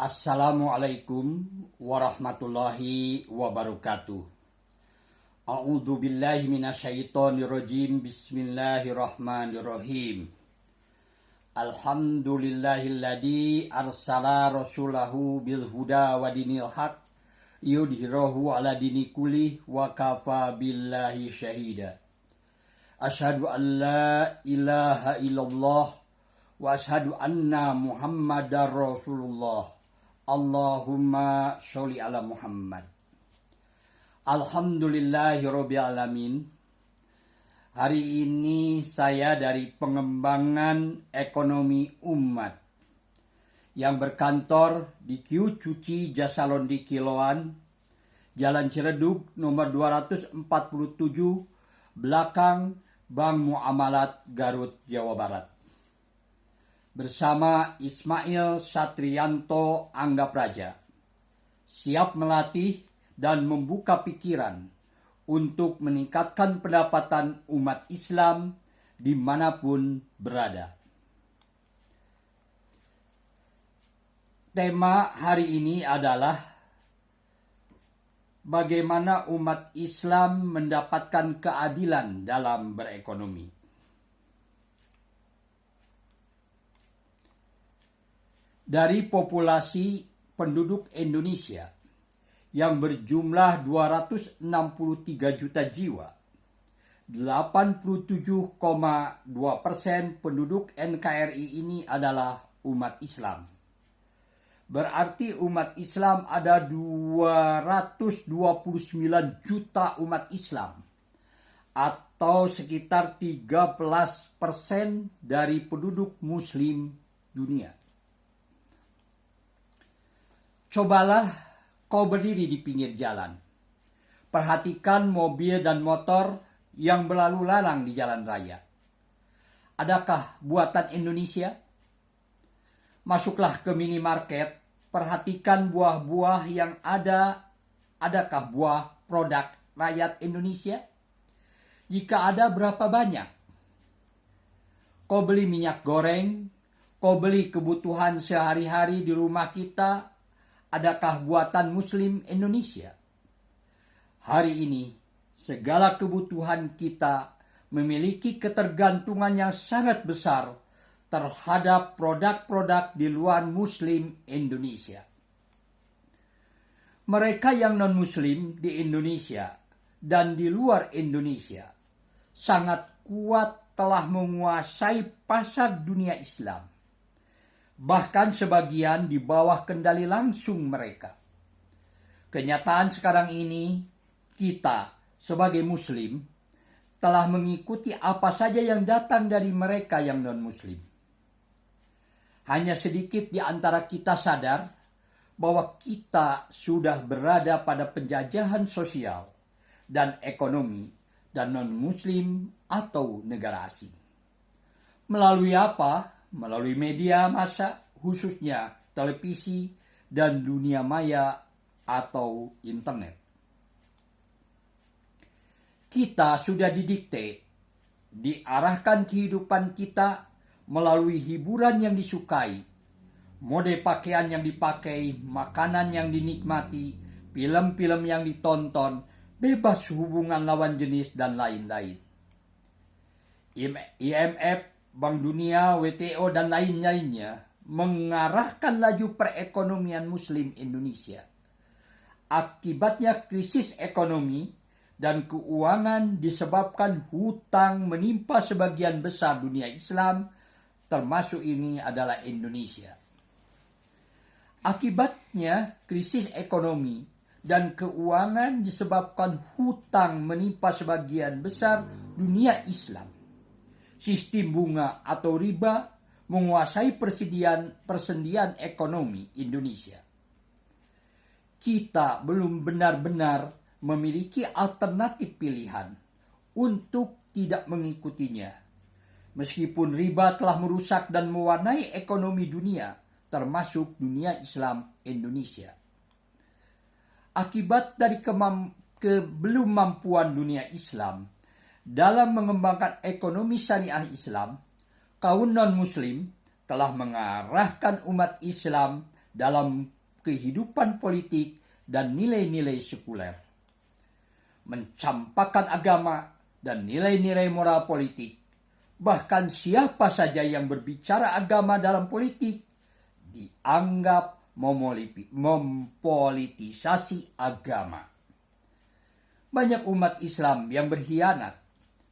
Assalamualaikum warahmatullahi wabarakatuh. A'udzu billahi minasyaitonir rajim. Bismillahirrahmanirrahim. Alhamdulillahilladzi arsala rasulahu bil huda wa dinil haq yudhhirahu ala dini kulli wa kafa billahi syahida. Asyhadu an la ilaha illallah wa asyhadu anna Muhammadar Rasulullah. Allahumma sholli ala Muhammad. Alhamdulillahirabbil alamin. Hari ini saya dari pengembangan ekonomi umat yang berkantor di Q Cuci Jasa Laundry Kiloan, Jalan Ciledug nomor 247, belakang Bank Muamalat Garut, Jawa Barat. Bersama Ismail Satrianto Anggap Raja, siap melatih dan membuka pikiran untuk meningkatkan pendapatan umat Islam dimanapun berada. Tema hari ini adalah bagaimana umat Islam mendapatkan keadilan dalam berekonomi. Dari populasi penduduk Indonesia yang berjumlah 263 juta jiwa, 87,2% penduduk NKRI ini adalah umat Islam. Berarti umat Islam ada 229 juta umat Islam, atau sekitar 13% dari penduduk Muslim dunia. Cobalah kau berdiri di pinggir jalan. Perhatikan mobil dan motor yang berlalu lalang di jalan raya. Adakah buatan Indonesia? Masuklah ke minimarket, perhatikan buah-buah yang ada. Adakah buah produk rakyat Indonesia? Jika ada, berapa banyak? Kau beli minyak goreng, kau beli kebutuhan sehari-hari di rumah kita. Adakah buatan Muslim Indonesia? Hari ini, segala kebutuhan kita memiliki ketergantungan yang sangat besar terhadap produk-produk di luar Muslim Indonesia. Mereka yang non-Muslim di Indonesia dan di luar Indonesia sangat kuat telah menguasai pasar dunia Islam. Bahkan sebagian di bawah kendali langsung mereka. Kenyataan sekarang ini, kita sebagai Muslim telah mengikuti apa saja yang datang dari mereka yang non-Muslim. Hanya sedikit di antara kita sadar bahwa kita sudah berada pada penjajahan sosial dan ekonomi dan non-Muslim atau negara asing. Melalui apa? Melalui media massa, khususnya televisi dan dunia maya atau internet. Kita sudah didikte, diarahkan kehidupan kita melalui hiburan yang disukai, mode pakaian yang dipakai, makanan yang dinikmati, film-film yang ditonton, bebas hubungan lawan jenis, dan lain-lain. IMF, Bank Dunia, WTO, dan lain-lainnya mengarahkan laju perekonomian Muslim Indonesia. Akibatnya krisis ekonomi dan keuangan disebabkan hutang menimpa sebagian besar dunia Islam, termasuk ini adalah Indonesia. Akibatnya krisis ekonomi dan keuangan disebabkan hutang menimpa sebagian besar dunia Islam. Sistem bunga atau riba menguasai persendian ekonomi Indonesia. Kita belum benar-benar memiliki alternatif pilihan untuk tidak mengikutinya. Meskipun riba telah merusak dan mewarnai ekonomi dunia, termasuk dunia Islam Indonesia. Akibat dari kebelum mampuan dunia Islam dalam mengembangkan ekonomi syariah Islam, kaum non-Muslim telah mengarahkan umat Islam dalam kehidupan politik dan nilai-nilai sekuler. Mencampakkan agama dan nilai-nilai moral politik, bahkan siapa saja yang berbicara agama dalam politik, dianggap mempolitisasi agama. Banyak umat Islam yang berkhianat,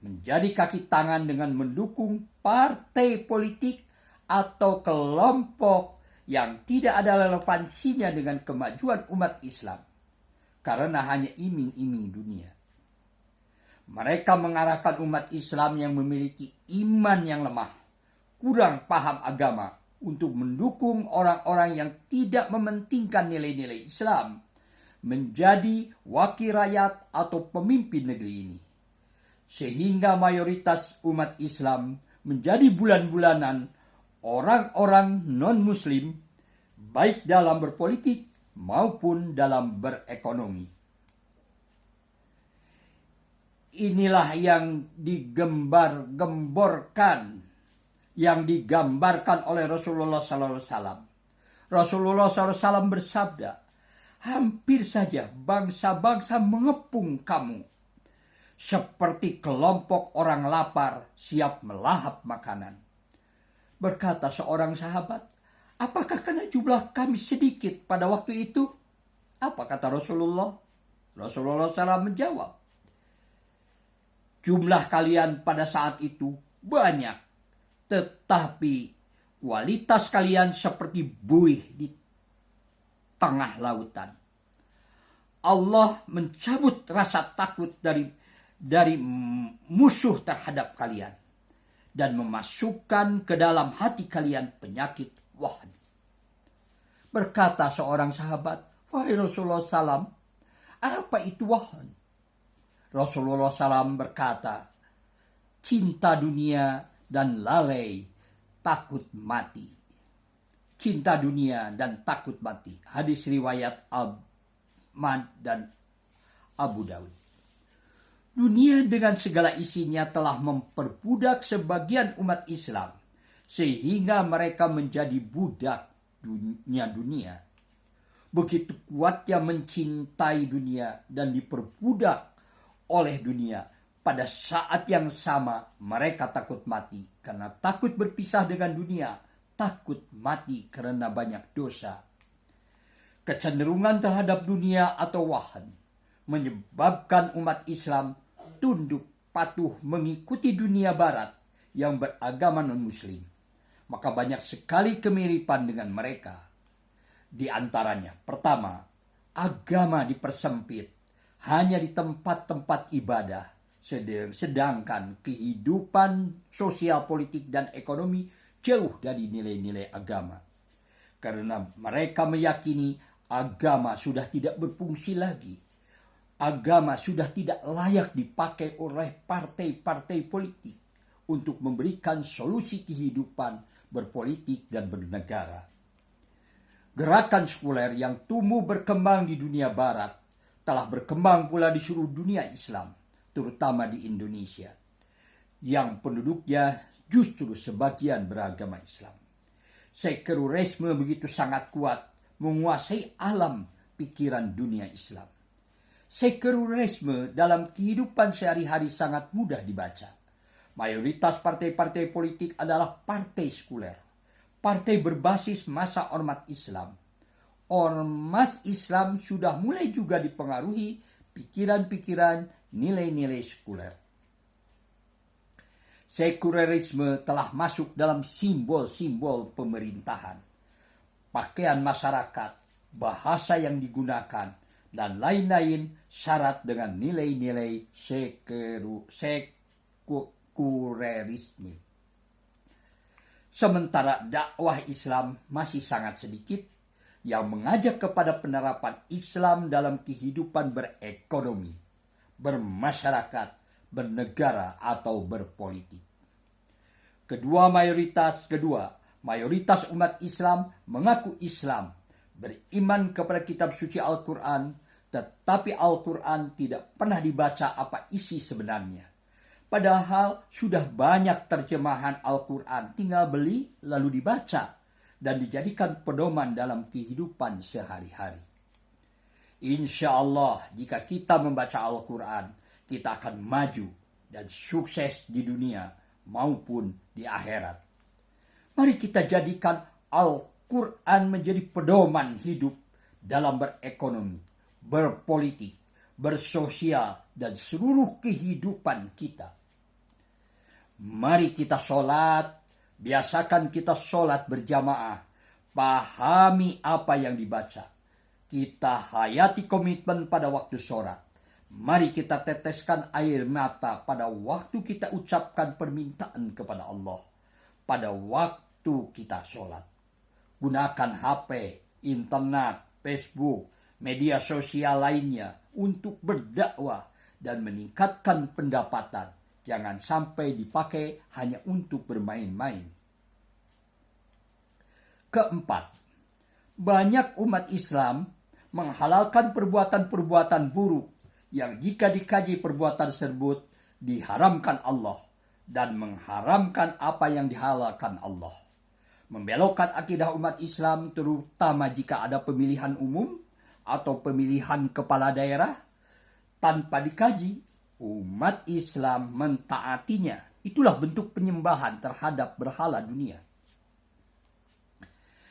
menjadi kaki tangan dengan mendukung partai politik atau kelompok yang tidak ada relevansinya dengan kemajuan umat Islam, karena hanya iming-iming dunia. Mereka mengarahkan umat Islam yang memiliki iman yang lemah, kurang paham agama, untuk mendukung orang-orang yang tidak mementingkan nilai-nilai Islam menjadi wakil rakyat atau pemimpin negeri ini. Sehingga mayoritas umat Islam menjadi bulan-bulanan orang-orang non-muslim, baik dalam berpolitik maupun dalam berekonomi. Inilah yang digambarkan oleh Rasulullah SAW. Rasulullah SAW bersabda, hampir saja bangsa-bangsa mengepung kamu, seperti kelompok orang lapar siap melahap makanan. Berkata seorang sahabat, apakah karena jumlah kami sedikit pada waktu itu? Apa kata Rasulullah? Rasulullah SAW menjawab, jumlah kalian pada saat itu banyak, tetapi kualitas kalian seperti buih di tengah lautan. Allah mencabut rasa takut dari musuh terhadap kalian dan memasukkan ke dalam hati kalian penyakit wahn. Berkata seorang sahabat, wahai Rasulullah SAW, apa itu wahn? Rasulullah SAW berkata, cinta dunia dan lalai takut mati. Cinta dunia dan takut mati. Hadis riwayat Ahmad dan Abu Daud. Dunia dengan segala isinya telah memperbudak sebagian umat Islam, sehingga mereka menjadi budak dunia. Begitu kuatnya mencintai dunia dan diperbudak oleh dunia, pada saat yang sama mereka takut mati karena takut berpisah dengan dunia, takut mati karena banyak dosa. Kecenderungan terhadap dunia atau wahn menyebabkan umat Islam tunduk patuh mengikuti dunia barat yang beragama non-muslim. Maka banyak sekali kemiripan dengan mereka. Di antaranya, pertama, agama dipersempit hanya di tempat-tempat ibadah, sedangkan kehidupan sosial, politik, dan ekonomi jauh dari nilai-nilai agama. Karena mereka meyakini agama sudah tidak berfungsi lagi. Agama sudah tidak layak dipakai oleh partai-partai politik untuk memberikan solusi kehidupan berpolitik dan bernegara. Gerakan sekuler yang tumbuh berkembang di dunia barat telah berkembang pula di seluruh dunia Islam, terutama di Indonesia, yang penduduknya justru sebagian beragama Islam. Sekulerisme begitu sangat kuat menguasai alam pikiran dunia Islam. Sekulerisme dalam kehidupan sehari-hari sangat mudah dibaca. Mayoritas partai-partai politik adalah partai sekuler, partai berbasis masa ormas Islam. Ormas Islam sudah mulai juga dipengaruhi pikiran-pikiran nilai-nilai sekuler. Sekulerisme telah masuk dalam simbol-simbol pemerintahan, pakaian masyarakat, bahasa yang digunakan, dan lain-lain syarat dengan nilai-nilai sekulerisme. Sementara dakwah Islam masih sangat sedikit yang mengajak kepada penerapan Islam dalam kehidupan berekonomi, bermasyarakat, bernegara, atau berpolitik. Kedua, mayoritas umat Islam mengaku Islam, beriman kepada kitab suci Al-Quran, tetapi Al-Quran tidak pernah dibaca apa isi sebenarnya. Padahal sudah banyak terjemahan Al-Quran, tinggal beli lalu dibaca. dan dijadikan pedoman dalam kehidupan sehari-hari. Insya Allah, jika kita membaca Al-Quran, kita akan maju dan sukses di dunia maupun di akhirat. Mari kita jadikan Al-Quran menjadi pedoman hidup dalam berekonomi, berpolitik, bersosial, dan seluruh kehidupan kita. Mari kita sholat, biasakan kita sholat berjamaah, pahami apa yang dibaca. Kita hayati komitmen pada waktu sholat. Mari kita teteskan air mata pada waktu kita ucapkan permintaan kepada Allah. Pada waktu kita sholat. Gunakan HP, internet, Facebook, media sosial lainnya untuk berdakwah dan meningkatkan pendapatan. Jangan sampai dipakai hanya untuk bermain-main. Keempat, banyak umat Islam menghalalkan perbuatan-perbuatan buruk yang jika dikaji perbuatan tersebut diharamkan Allah dan mengharamkan apa yang dihalalkan Allah. Membelokkan akidah umat Islam terutama jika ada pemilihan umum atau pemilihan kepala daerah tanpa dikaji, umat Islam mentaatinya. Itulah bentuk penyembahan terhadap berhala dunia.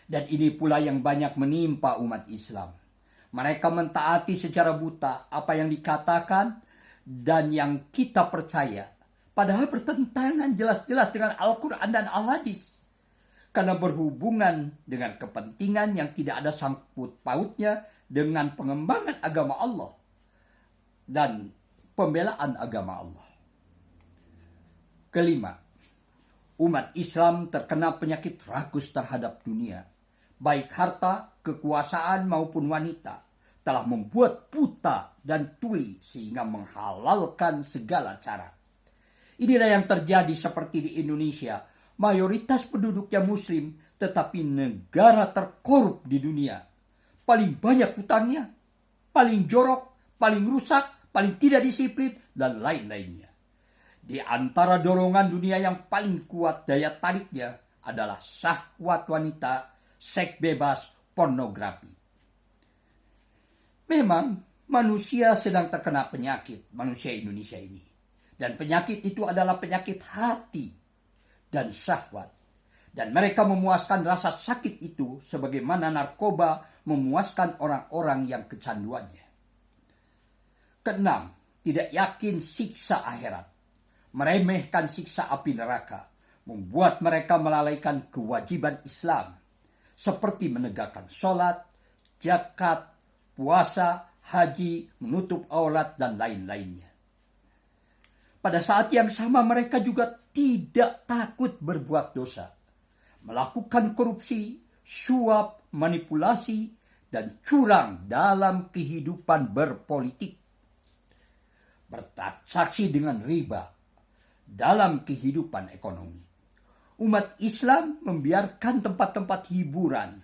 Dan ini pula yang banyak menimpa umat Islam. Mereka mentaati secara buta apa yang dikatakan dan yang kita percaya. Padahal bertentangan jelas-jelas dengan Al-Quran dan Al-Hadis. Karena berhubungan dengan kepentingan yang tidak ada sangkut pautnya dengan pengembangan agama Allah. Dan pembelaan agama Allah. Kelima, umat Islam terkena penyakit rakus terhadap dunia. Baik harta, kekuasaan maupun wanita telah membuat buta dan tuli sehingga menghalalkan segala cara. Inilah yang terjadi seperti di Indonesia. Mayoritas penduduknya muslim tetapi negara terkorup di dunia. Paling banyak hutangnya, paling jorok, paling rusak, paling tidak disiplin, dan lain-lainnya. Di antara dorongan dunia yang paling kuat daya tariknya adalah syahwat wanita, seks bebas, pornografi. Memang manusia sedang terkena penyakit, manusia Indonesia ini. Dan penyakit itu adalah penyakit hati dan syahwat. Dan mereka memuaskan rasa sakit itu sebagaimana narkoba memuaskan orang-orang yang kecanduannya. Keenam, tidak yakin siksa akhirat. Meremehkan siksa api neraka. Membuat mereka melalaikan kewajiban Islam. Seperti menegakkan sholat, zakat, puasa, haji, menutup aurat, dan lain-lainnya. Pada saat yang sama mereka juga tidak takut berbuat dosa. Melakukan korupsi, suap, manipulasi, dan curang dalam kehidupan berpolitik. Bertransaksi dengan riba dalam kehidupan ekonomi. Umat Islam membiarkan tempat-tempat hiburan,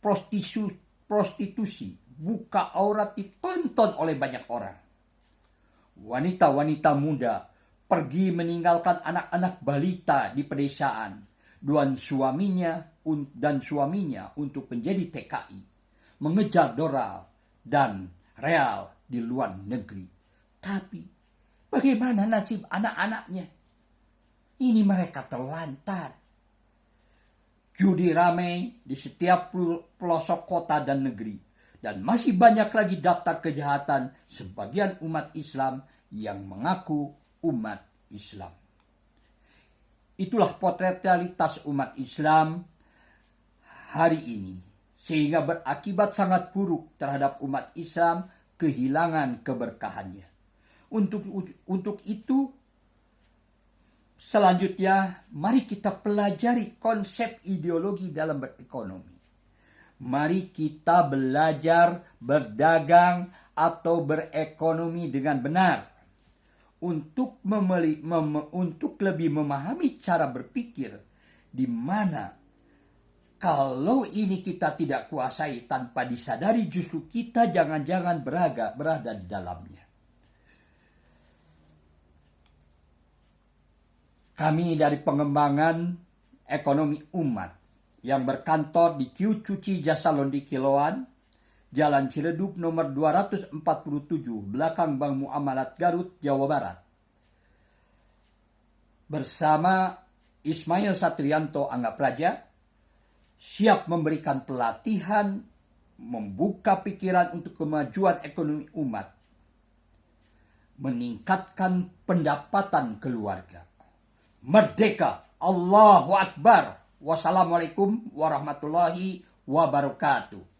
prostitusi, buka aurat ditonton oleh banyak orang. Wanita-wanita muda pergi meninggalkan anak-anak balita di pedesaan dan suaminya untuk menjadi TKI, mengejar dolar dan real di luar negeri. Tapi bagaimana nasib anak-anaknya? Ini mereka terlantar. Judi ramai di setiap pelosok kota dan negeri. Dan masih banyak lagi daftar kejahatan sebagian umat Islam yang mengaku umat Islam. Itulah potret realitas umat Islam hari ini. Sehingga berakibat sangat buruk terhadap umat Islam kehilangan keberkahannya. Untuk itu, selanjutnya mari kita pelajari konsep ideologi dalam berekonomi. Mari kita belajar berdagang atau berekonomi dengan benar. Untuk lebih memahami cara berpikir di mana kalau ini kita tidak kuasai tanpa disadari justru kita jangan-jangan berada di dalamnya. Kami dari pengembangan ekonomi umat yang berkantor di Q Cuci Jasa Londi Kiloan, Jalan Ciledug nomor 247, belakang Bank Muamalat Garut, Jawa Barat. Bersama Ismail Satrianto Angga Praja, siap memberikan pelatihan, membuka pikiran untuk kemajuan ekonomi umat, meningkatkan pendapatan keluarga. Merdeka! Allahu Akbar! Wassalamualaikum warahmatullahi wabarakatuh.